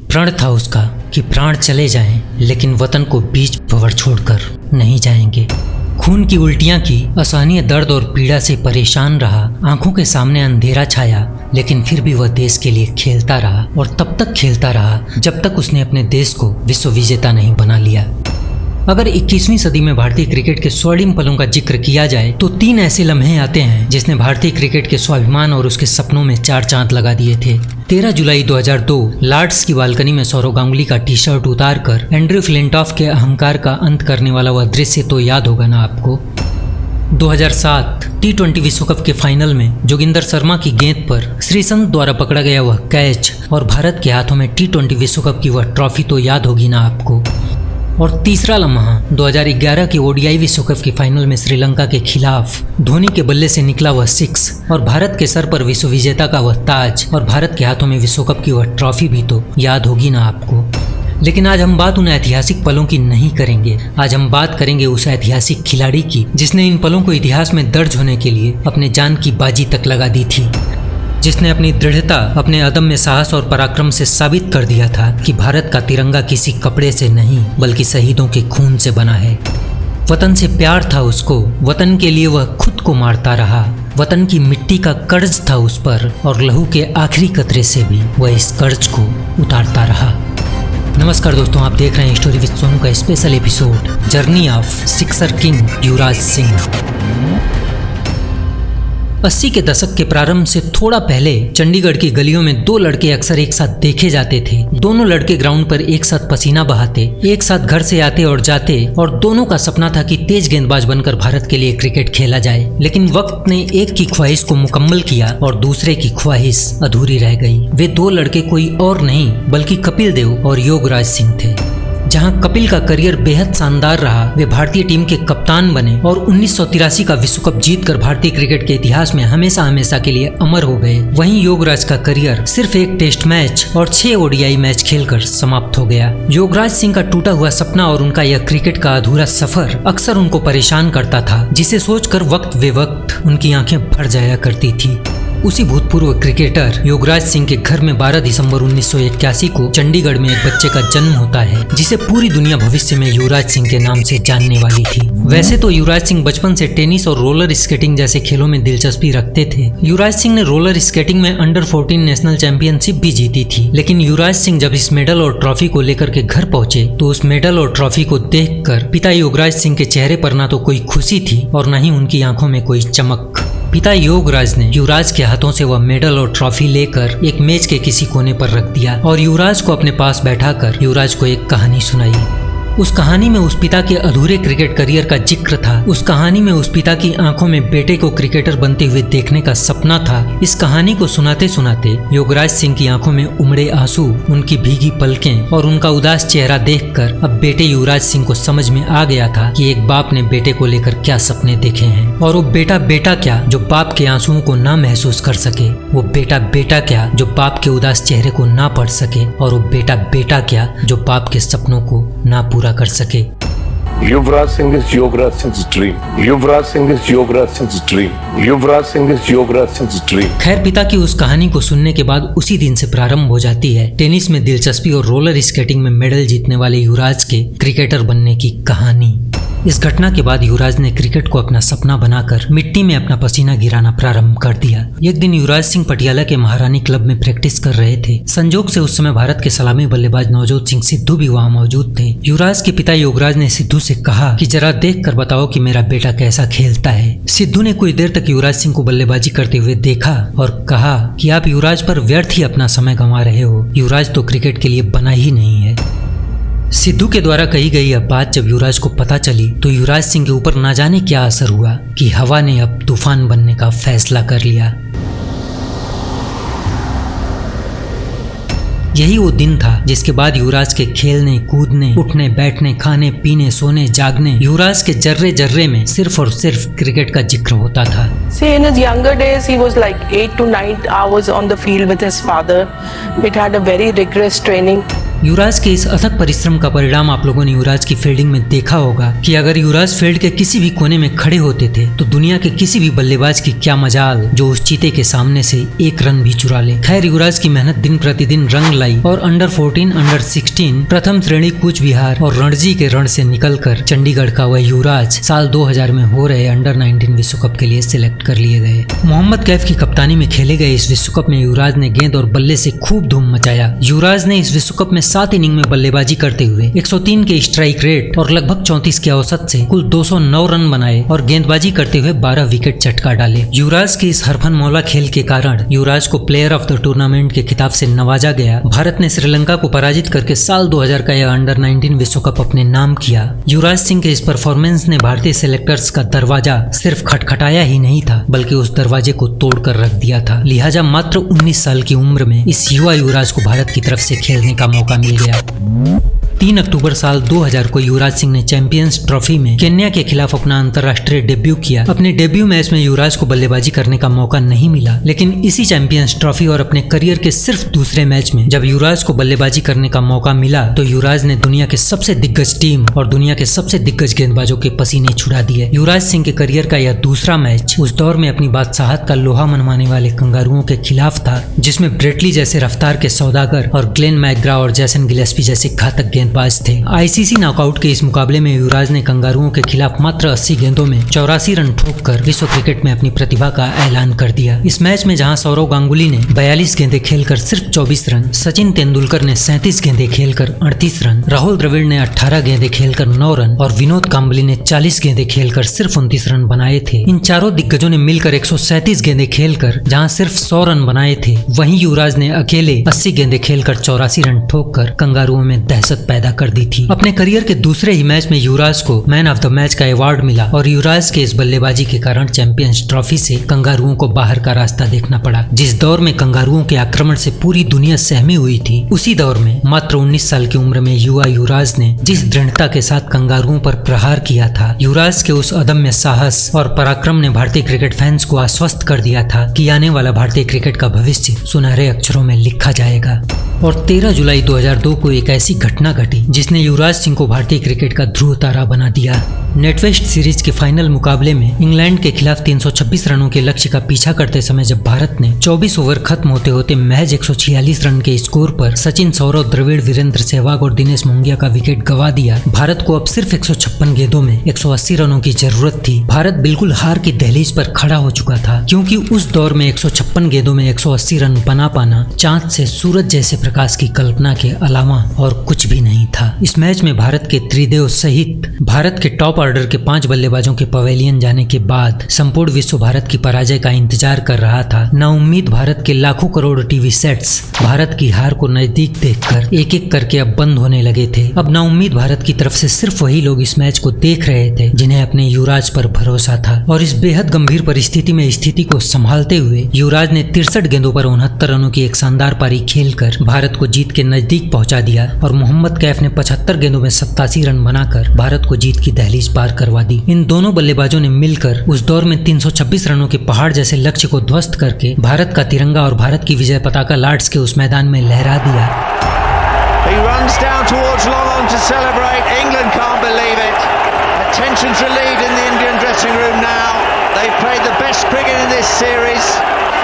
प्रण था उसका कि प्राण चले जाएं, लेकिन वतन को बीच भंवर छोड़कर नहीं जाएंगे। खून की उल्टियां की, असहनीय दर्द और पीड़ा से परेशान रहा, आंखों के सामने अंधेरा छाया, लेकिन फिर भी वह देश के लिए खेलता रहा और तब तक खेलता रहा जब तक उसने अपने देश को विश्व विजेता नहीं बना लिया। अगर 21वीं सदी में भारतीय क्रिकेट के स्वर्णिम पलों का जिक्र किया जाए तो 3 ऐसे लम्हे आते हैं जिसने भारतीय क्रिकेट के स्वाभिमान और उसके सपनों में 4 चांद लगा दिए थे। 13 जुलाई 2002 लॉर्ड्स की बालकनी में सौरव गांगुली का टी शर्ट उतारकर एंड्रयू फ्लिंटॉफ के अहंकार का अंत करने वाला वह दृश्य तो याद होगा ना आपको। 2007 T20 विश्व कप के फाइनल में जोगिंदर शर्मा की गेंद पर श्रीसंत द्वारा पकड़ा गया वह कैच और भारत के हाथों में T20 विश्व कप की वह ट्रॉफी तो याद होगी ना आपको। और तीसरा लम्हा 2011 के ओडीआई विश्व कप के फाइनल में श्रीलंका के खिलाफ धोनी के बल्ले से निकला वह 6 और भारत के सर पर विश्व विजेता का वह ताज और भारत के हाथों में विश्व कप की वह ट्रॉफी भी तो याद होगी ना आपको। लेकिन आज हम बात उन ऐतिहासिक पलों की नहीं करेंगे। आज हम बात करेंगे उस ऐतिहासिक खिलाड़ी की जिसने इन पलों को इतिहास में दर्ज होने के लिए अपने जान की बाजी तक लगा दी थी, जिसने अपनी दृढ़ता, अपने अदम्य साहस और पराक्रम से साबित कर दिया था कि भारत का तिरंगा किसी कपड़े से नहीं बल्कि शहीदों के खून से बना है। वतन से प्यार था उसको, वतन के लिए वह खुद को मारता रहा, वतन की मिट्टी का कर्ज था उस पर और लहू के आखिरी कतरे से भी वह इस कर्ज को उतारता रहा। नमस्कार दोस्तों, आप देख रहे हैं स्टोरी विद सोनू का special episode journey of sixer king Yuvraj Singh. 80 के दशक के प्रारंभ से थोड़ा पहले चंडीगढ़ की गलियों में 2 लड़के अक्सर एक साथ देखे जाते थे। दोनों लड़के ग्राउंड पर एक साथ पसीना बहाते, एक साथ घर से आते और जाते और दोनों का सपना था कि तेज गेंदबाज बनकर भारत के लिए क्रिकेट खेला जाए। लेकिन वक्त ने एक की ख्वाहिश को मुकम्मल किया और दूसरे की ख्वाहिश अधूरी रह गई। वे 2 लड़के कोई और नहीं बल्कि कपिल देव और योगराज सिंह थे। जहां कपिल का करियर बेहद शानदार रहा, वे भारतीय टीम के कप्तान बने और 1983 का विश्व कप जीतकर भारतीय क्रिकेट के इतिहास में हमेशा हमेशा के लिए अमर हो गए। वहीं योगराज का करियर सिर्फ एक टेस्ट मैच और 6 ओडीआई मैच खेलकर समाप्त हो गया। योगराज सिंह का टूटा हुआ सपना और उनका यह क्रिकेट का अधूरा सफर अक्सर उनको परेशान करता था, जिसे सोचकर वक्त बे वक्त उनकी आंखें भर जाया करती थी। उसी भूतपूर्व क्रिकेटर योगराज सिंह के घर में 12 दिसंबर 1981 को चंडीगढ़ में एक बच्चे का जन्म होता है, जिसे पूरी दुनिया भविष्य में युवराज सिंह के नाम से जानने वाली थी। वैसे तो युवराज सिंह बचपन से टेनिस और रोलर स्केटिंग जैसे खेलों में दिलचस्पी रखते थे। युवराज सिंह ने रोलर स्केटिंग में अंडर 14 नेशनल चैंपियनशिप भी जीती थी। लेकिन युवराज सिंह जब इस मेडल और ट्रॉफी को लेकर के घर पहुंचे तो उस मेडल और ट्रॉफी को देखकर पिता योगराज सिंह के चेहरे पर ना तो कोई खुशी थी और न ही उनकी आंखों में कोई चमक। पिता योगराज ने युवराज के हाथों से वह मेडल और ट्रॉफी लेकर एक मेज के किसी कोने पर रख दिया और युवराज को अपने पास बैठाकर युवराज को एक कहानी सुनाई। उस कहानी में उस पिता के अधूरे क्रिकेट करियर का जिक्र था। उस कहानी में उस पिता की आंखों में बेटे को क्रिकेटर बनते हुए देखने का सपना था। इस कहानी को सुनाते सुनाते योगराज सिंह की आंखों में उमड़े आंसू, उनकी भीगी पलकें और उनका उदास चेहरा देखकर अब बेटे युवराज सिंह को समझ में आ गया था कि एक बाप ने बेटे को लेकर क्या सपने देखे हैं। और वो बेटा क्या जो बाप के आंसुओं को ना महसूस कर सके, वो बेटा क्या जो बाप के उदास चेहरे को ना पढ़ सके, और वो बेटा क्या जो बाप के सपनों को ना पूरा कर सके। युवराज सिंह इज योगराज सिंह's dream. युवराज सिंह इज योगराज सिंह's dream. युवराज सिंह इज योगराज सिंह's dream. खैर, पिता की उस कहानी को सुनने के बाद उसी दिन से प्रारंभ हो जाती है टेनिस में दिलचस्पी और रोलर स्केटिंग में मेडल जीतने वाले युवराज के क्रिकेटर बनने की कहानी। इस घटना के बाद युवराज ने क्रिकेट को अपना सपना बनाकर मिट्टी में अपना पसीना गिराना प्रारंभ कर दिया। एक दिन युवराज सिंह पटियाला के महारानी क्लब में प्रैक्टिस कर रहे थे। संजोग से उस समय भारत के सलामी बल्लेबाज नवजोत सिंह सिद्धू भी वहां मौजूद थे। युवराज के पिता योगराज ने सिद्धू से कहा कि जरा देख कर बताओ कि मेरा बेटा कैसा खेलता है। सिद्धू ने कुछ देर तक युवराज सिंह को बल्लेबाजी करते हुए देखा और कहा कि आप युवराज पर व्यर्थ ही अपना समय गंवा रहे हो। युवराज तो क्रिकेट के लिए बना ही नहीं है। सिद्धू के द्वारा कही गई यह बात जब युवराज को पता चली तो युवराज सिंह के ऊपर ना जाने क्या असर हुआ कि हवा ने अब तूफान बनने का फैसला कर लिया। यही वो दिन था जिसके बाद युवराज के खेलने, कूदने, उठने, बैठने, खाने, पीने, सोने, जागने, युवराज के जर्रे जर्रे में सिर्फ और सिर्फ क्रिकेट का जिक्र होता था। See, in his younger days, he was like 8 to 9 hours on the field with his father. It had a very rigorous training. युवराज के इस अथक परिश्रम का परिणाम आप लोगों ने युवराज की फील्डिंग में देखा होगा कि अगर युवराज फील्ड के किसी भी कोने में खड़े होते थे तो दुनिया के किसी भी बल्लेबाज की क्या मजाल जो उस चीते के सामने से एक रन भी चुरा ले। खैर, युवराज की मेहनत दिन प्रतिदिन रंग लाई और अंडर 14, अंडर 16, प्रथम श्रेणी कूच बिहार और रणजी के रण से निकलकर चंडीगढ़ का वह युवराज साल 2000 में हो रहे अंडर 19 विश्व कप के लिए सिलेक्ट कर लिए गए। मोहम्मद कैफ की कप्तानी में खेले गए इस विश्व कप में युवराज ने गेंद और बल्ले से खूब धूम मचाया। युवराज ने इस विश्व कप में 7 इनिंग में बल्लेबाजी करते हुए 103 के स्ट्राइक रेट और लगभग 34 के औसत से कुल 209 रन बनाए और गेंदबाजी करते हुए 12 विकेट चटका डाले। युवराज के इस हरफन मौला खेल के कारण युवराज को प्लेयर ऑफ द टूर्नामेंट के खिताब से नवाजा गया। भारत ने श्रीलंका को पराजित करके साल 2000 का यह अंडर 19 विश्व कप अपने नाम किया। युवराज सिंह के इस परफॉर्मेंस ने भारतीय सेलेक्टर्स का दरवाजा सिर्फ खटखटाया ही नहीं था बल्कि उस दरवाजे को तोड़कर रख दिया था। लिहाजा मात्र 19 साल की उम्र में इस युवा युवराज को भारत की तरफ से खेलने का मौका मिल गया। 3 अक्टूबर साल 2000 को युवराज सिंह ने चैंपियंस ट्रॉफी में केन्या के खिलाफ अपना अंतर्राष्ट्रीय डेब्यू किया। अपने डेब्यू मैच में युवराज को बल्लेबाजी करने का मौका नहीं मिला, लेकिन इसी चैंपियंस ट्रॉफी और अपने करियर के सिर्फ दूसरे मैच में जब युवराज को बल्लेबाजी करने का मौका मिला तो युवराज ने दुनिया के सबसे दिग्गज टीम और दुनिया के सबसे दिग्गज गेंदबाजों के पसीने छुड़ा दिए। युवराज सिंह के करियर का यह दूसरा मैच उस दौर में अपनी बादशाहत का लोहा मनवाने वाले कंगारुओं के खिलाफ था, जिसमें ब्रेटली जैसे रफ्तार के सौदागर और ग्लेन मैकग्रा और जैसन गिलेस्पी जैसे घातक गेंदबाज थे। आईसीसी नॉकआउट के इस मुकाबले में युवराज ने कंगारुओं के खिलाफ मात्र 80 गेंदों में 84 रन ठोककर विश्व क्रिकेट में अपनी प्रतिभा का ऐलान कर दिया। इस मैच में जहां सौरव गांगुली ने 42 गेंदें खेलकर सिर्फ 24 रन, सचिन तेंदुलकर ने 37 गेंदें खेलकर 38 रन, राहुल द्रविड़ ने 18 गेंदें खेलकर 9 रन और विनोद कांबली ने 40 गेंदें खेलकर सिर्फ 29 रन बनाए थे। इन चारों दिग्गजों ने मिलकर 137 गेंदें खेलकर जहां सिर्फ 100 रन बनाए थे, वहीं युवराज ने अकेले 80 गेंदें खेलकर 84 रन ठोककर कंगारुओं में दहशत पैदा कर दी थी। अपने करियर के दूसरे ही मैच में युवराज को मैन ऑफ द मैच का अवार्ड मिला और युवराज के इस बल्लेबाजी के कारण चैंपियंस ट्रॉफी से कंगारुओं को बाहर का रास्ता देखना पड़ा। जिस दौर में कंगारुओं के आक्रमण से पूरी दुनिया सहमी हुई थी, उसी दौर में मात्र 19 साल की उम्र में युवा युवराज ने जिस दृढ़ता के साथ कंगारुओं पर प्रहार किया था, युवराज के उस अदम्य साहस और पराक्रम ने भारतीय क्रिकेट फैंस को आश्वस्त कर दिया था कि आने वाला भारतीय क्रिकेट का भविष्य सुनहरे अक्षरों में लिखा जाएगा। और 13 जुलाई 2002 को एक ऐसी घटना घटी जिसने युवराज सिंह को भारतीय क्रिकेट का ध्रुव तारा बना दिया। नेटवेस्ट सीरीज के फाइनल मुकाबले में इंग्लैंड के खिलाफ 326 रनों के लक्ष्य का पीछा करते समय जब भारत ने 24 ओवर खत्म होते होते महज 146 रन के स्कोर पर सचिन, सौरव, द्रविड़, वीरेंद्र सहवाग और दिनेश मोंगिया का विकेट गवा दिया, भारत को अब सिर्फ 156 गेंदों में 180 रनों की जरूरत थी। भारत बिल्कुल हार की दहलीज पर खड़ा हो चुका था, क्योंकि उस दौर में 156 गेंदों में 180 रन बना पाना चांद से सूरज जैसे प्रकाश की कल्पना के अलावा और कुछ भी नहीं था। इस मैच में भारत के त्रिदेव सहित भारत के टॉप ऑर्डर के 5 बल्लेबाजों के पवेलियन जाने के बाद संपूर्ण विश्व भारत की पराजय का इंतजार कर रहा था। नाउम्मीद भारत के लाखों करोड़ टीवी सेट्स भारत की हार को नजदीक देखकर एक एक करके अब बंद होने लगे थे। अब नाउम्मीद भारत की तरफ से सिर्फ वही लोग इस मैच को देख रहे थे जिन्हें अपने युवराज पर भरोसा था। और इस बेहद गंभीर परिस्थिति में स्थिति को संभालते हुए युवराज ने 63 गेंदों पर 69 रनों की एक शानदार पारी खेलकर भारत को जीत के नजदीक पहुंचा दिया और मोहम्मद कैफ ने 75 गेंदों में 87 रन बनाकर भारत को जीत की दहलीज पार करवा दी। इन दोनों बल्लेबाजों ने मिलकर उस दौर में 326 रनों के पहाड़ जैसे लक्ष्य को ध्वस्त करके भारत का तिरंगा और भारत की विजय पताका लॉर्ड्स के उस मैदान में लहरा दिया। He runs down towards long on to celebrate. England can't believe it. Attention's relieved in the Indian dressing room now. They've played the best cricket in this series.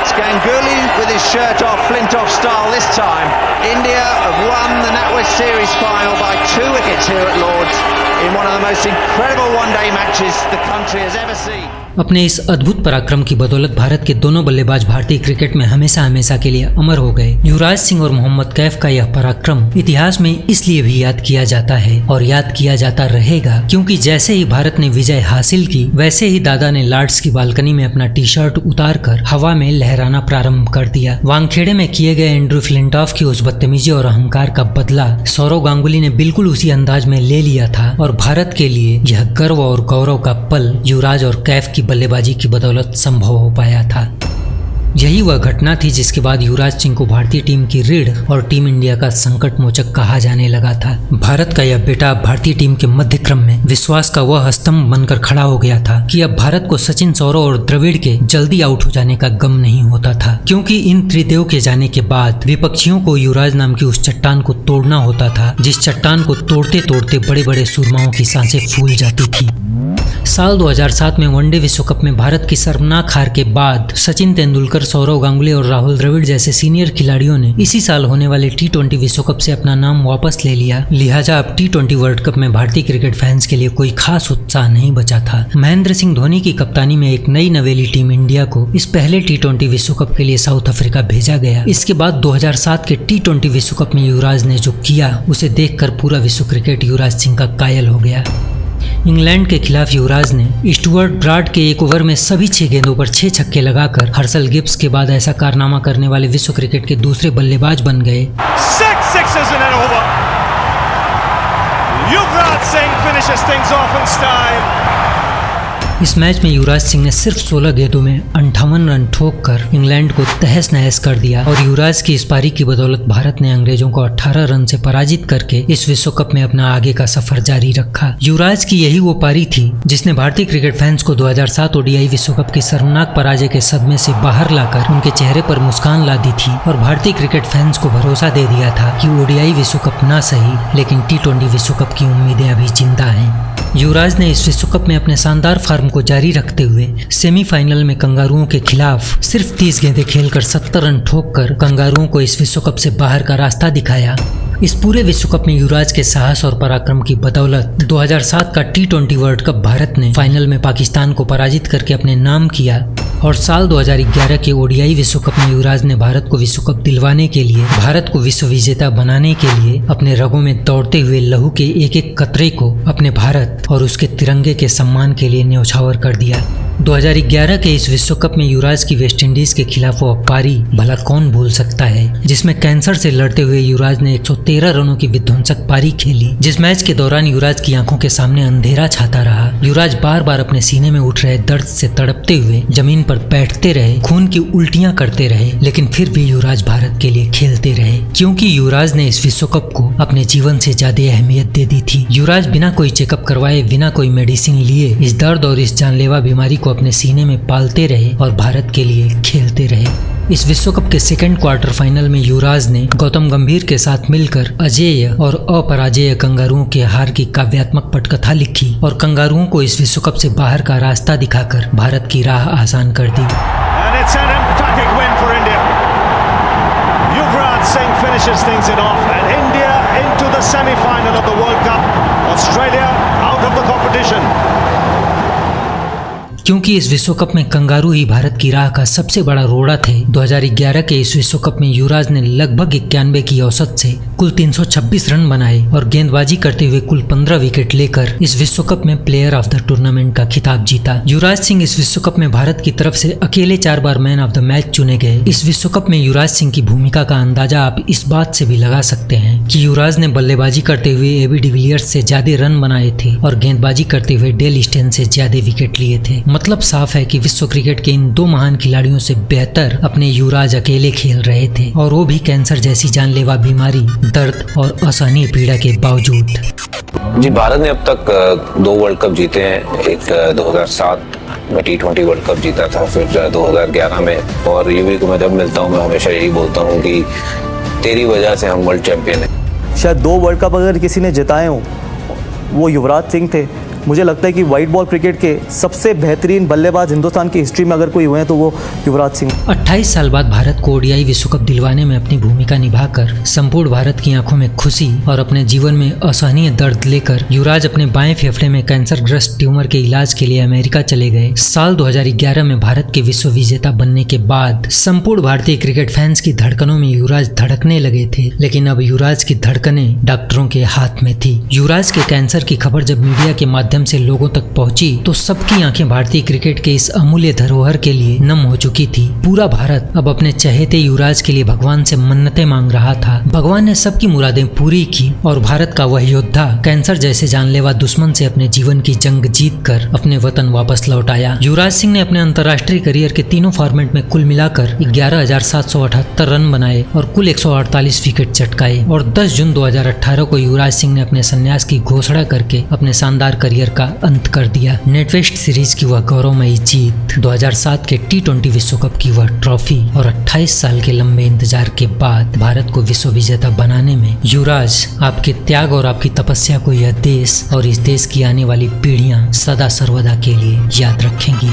It's Ganguly with his shirt off, Flintoff style this time. India have won the NatWest Series final by 2 wickets here at Lord's in one of the most incredible one-day matches the country has ever seen. अपने इस अद्भुत पराक्रम की बदौलत भारत के दोनों बल्लेबाज भारतीय क्रिकेट में हमेशा हमेशा के लिए अमर हो गए। युवराज सिंह और मोहम्मद कैफ का यह पराक्रम इतिहास में इसलिए भी याद किया जाता है और याद किया जाता रहेगा क्योंकि जैसे ही भारत ने विजय हासिल की, वैसे ही दादा ने लॉर्ड्स की बालकनी में अपना टी शर्ट उतार कर हवा में लहराना प्रारंभ कर दिया। वानखेड़े में किए गए एंड्रू फ्लिंटॉफ की उस बदतमीजी और अहंकार का बदला सौरव गांगुली ने बिल्कुल उसी अंदाज में ले लिया था और भारत के लिए यह गर्व और गौरव का पल युवराज और कैफ की बल्लेबाजी की बदौलत संभव हो पाया था। यही वह घटना थी जिसके बाद युवराज सिंह को भारतीय टीम की रीढ़ और टीम इंडिया का संकट मोचक कहा जाने लगा था। भारत का यह बेटा भारतीय टीम के मध्य क्रम में विश्वास का वह स्तंभ बनकर खड़ा हो गया था कि अब भारत को सचिन, सौरव और द्रविड़ के जल्दी आउट हो जाने का गम नहीं होता था, क्योंकि इन त्रिदेव के जाने के बाद विपक्षियों को युवराज नाम की उस चट्टान को तोड़ना होता था जिस चट्टान को तोड़ते तोड़ते बड़े बड़े सूरमाओं की सांसें फूल जाती थी। साल 2007 में वनडे विश्व कप में भारत की शर्मनाक हार के बाद सचिन तेंदुलकर, सौरव गांगुली और राहुल द्रविड़ जैसे सीनियर खिलाड़ियों ने इसी साल होने वाले T20 विश्व कप से अपना नाम वापस ले लिया। लिहाजा अब T20 वर्ल्ड कप में भारतीय क्रिकेट फैंस के लिए कोई खास उत्साह नहीं बचा था। महेंद्र सिंह धोनी की कप्तानी में एक नई नवेली टीम इंडिया को इस पहले T20 विश्व कप के लिए साउथ अफ्रीका भेजा गया। इसके बाद 2007 के T20 विश्व कप में युवराज ने जो किया उसे देखकर पूरा विश्व क्रिकेट युवराज सिंह का कायल हो गया। इंग्लैंड के खिलाफ युवराज ने स्टुअर्ट ब्राड के एक ओवर में सभी 6 गेंदों पर 6 छक्के लगाकर हर्षल गिब्स के बाद ऐसा कारनामा करने वाले विश्व क्रिकेट के दूसरे बल्लेबाज बन गए। 6 sixes in an over. Yuvraj Singh finishes things off in style. इस मैच में युवराज सिंह ने सिर्फ 16 गेंदों में 58 रन ठोककर इंग्लैंड को तहस नहस कर दिया और युवराज की इस पारी की बदौलत भारत ने अंग्रेजों को 18 रन से पराजित करके इस विश्व कप में अपना आगे का सफर जारी रखा। युवराज की यही वो पारी थी जिसने भारतीय क्रिकेट फैंस को 2007 ओडीआई विश्व कप की शर्मनाक पराजय के सदमे से बाहर लाकर उनके चेहरे पर मुस्कान ला दी थी और भारतीय क्रिकेट फैंस को भरोसा दे दिया था कि ओडीआई विश्व कप ना सही लेकिन T20 विश्व कप की उम्मीदें अभी जिंदा हैं। युवराज ने इस विश्व कप में अपने शानदार फॉर्म को जारी रखते हुए सेमीफाइनल में कंगारुओं के खिलाफ सिर्फ 30 गेंदें खेलकर 70 रन ठोककर कंगारुओं को इस विश्व कप से बाहर का रास्ता दिखाया। इस पूरे विश्व कप में युवराज के साहस और पराक्रम की बदौलत 2007 का T20 वर्ल्ड कप भारत ने फाइनल में पाकिस्तान को पराजित करके अपने नाम किया और साल 2011 के ओडीआई विश्व कप में युवराज ने भारत को विश्व कप दिलवाने के लिए, भारत को विश्व विजेता बनाने के लिए अपने रगों में दौड़ते हुए लहू के एक एक कतरे को अपने भारत और उसके तिरंगे के सम्मान के लिए न्यौछावर कर दिया। 2011 के इस विश्व कप में युवराज की वेस्टइंडीज के खिलाफ वो पारी भला कौन भूल सकता है जिसमें कैंसर से लड़ते हुए युवराज ने 113 रनों की विध्वंसक पारी खेली। जिस मैच के दौरान युवराज की आंखों के सामने अंधेरा छाता रहा। युवराज बार बार अपने सीने में उठ रहे दर्द से तड़पते हुए जमीन पर बैठते रहे, खून की उल्टियां करते रहे, लेकिन फिर भी युवराज भारत के लिए खेलते रहे क्योंकि युवराज ने इस विश्व कप को अपने जीवन से ज्यादा अहमियत दे दी थी। युवराज बिना कोई चेकअप करवाए, बिना कोई मेडिसिन लिए इस दर्द और इस जानलेवा बीमारी को अपने सीने में पालते रहे और भारत के लिए खेलते रहे। इस विश्व कप के सेकंड क्वार्टर फाइनल में युवराज ने गौतम गंभीर के साथ मिलकर अजेय और अपराजेय कंगारुओं के हार की काव्यात्मक पटकथा लिखी और कंगारुओं को इस विश्व कप से बाहर का रास्ता दिखाकर भारत की राह आसान कर दी। And it's an emphatic win for India. Yuvraj Singh finishes things it off and India into the semi-final of the World Cup. Australia out of the competition. क्योंकि इस विश्व कप में कंगारू ही भारत की राह का सबसे बड़ा रोड़ा थे। 2011 के इस विश्व कप में युवराज ने लगभग 91 की औसत से कुल 326 रन बनाए और गेंदबाजी करते हुए कुल 15 विकेट लेकर इस विश्व कप में प्लेयर ऑफ द टूर्नामेंट का खिताब जीता। युवराज सिंह इस विश्व कप में भारत की तरफ से अकेले 4 बार मैन ऑफ द मैच चुने गए। इस विश्व कप में युवराज सिंह की भूमिका का अंदाजा आप इस बात से भी लगा सकते हैं कि युवराज ने बल्लेबाजी करते हुए एबी डिविलियर्स से ज्यादा रन बनाए थे और गेंदबाजी करते हुए डेल स्टेन से ज्यादा विकेट लिए थे। मतलब साफ है कि विश्व क्रिकेट के इन 2 महान खिलाड़ियों से बेहतर अपने युवराज अकेले खेल रहे थे और वो भी कैंसर जैसी जानलेवा बीमारी, दर्द और असहनीय पीड़ा के बावजूद। जी, भारत ने अब तक 2 वर्ल्ड कप जीते हैं। एक 2007 में T20 वर्ल्ड कप जीता था, फिर 2011 में। और युवी को मैं जब मिलता हूँ मैं हमेशा यही बोलता हूँ कि तेरी वजह से हम वर्ल्ड चैंपियन हैं। शायद 2 वर्ल्ड कप अगर किसी ने जिताए हों वो युवराज सिंह थे। मुझे लगता है कि वाइट बॉल क्रिकेट के सबसे बेहतरीन बल्लेबाज हिंदुस्तान की हिस्ट्री में अगर कोई हुए हैं तो वो युवराज सिंह। 28 साल बाद भारत को ओडीआई विश्व कप दिलवाने में अपनी भूमिका निभाकर संपूर्ण भारत की आंखों में खुशी और अपने जीवन में असहनीय दर्द लेकर युवराज अपने बाएं फेफड़े में कैंसरग्रस्त ट्यूमर के इलाज के लिए अमेरिका चले गए। साल 2011 में भारत के विश्व विजेता बनने के बाद संपूर्ण भारतीय क्रिकेट फैंस की धड़कनों में युवराज धड़कने लगे थे, लेकिन अब युवराज की धड़कनें डॉक्टरों के हाथ में थी। युवराज के कैंसर की खबर जब मीडिया के माध्यम माध्यम से लोगों तक पहुंची तो सबकी आंखें भारतीय क्रिकेट के इस अमूल्य धरोहर के लिए नम हो चुकी थी। पूरा भारत अब अपने चहेते युवराज के लिए भगवान से मन्नतें मांग रहा था। भगवान ने सबकी मुरादें पूरी की और भारत का वह योद्धा कैंसर जैसे जानलेवा दुश्मन से अपने जीवन की जंग जीतकर अपने वतन वापस लौट आया। युवराज सिंह ने अपने अंतर्राष्ट्रीय करियर के तीनों फॉर्मेट में कुल मिलाकर 11,778 रन बनाए और कुल 148 विकेट चटकाए और 10 जून 2018 को युवराज सिंह ने अपने संन्यास की घोषणा करके अपने शानदार करियर का अंत कर दिया। नेटवेस्ट सीरीज की वह गौरवमयी जीत, 2007 के T20 विश्व कप की वह ट्रॉफी और 28 साल के लंबे इंतजार के बाद भारत को विश्व विजेता बनाने में युवराज, आपके त्याग और आपकी तपस्या को यह देश और इस देश की आने वाली पीढ़ियां सदा सर्वदा के लिए याद रखेंगी।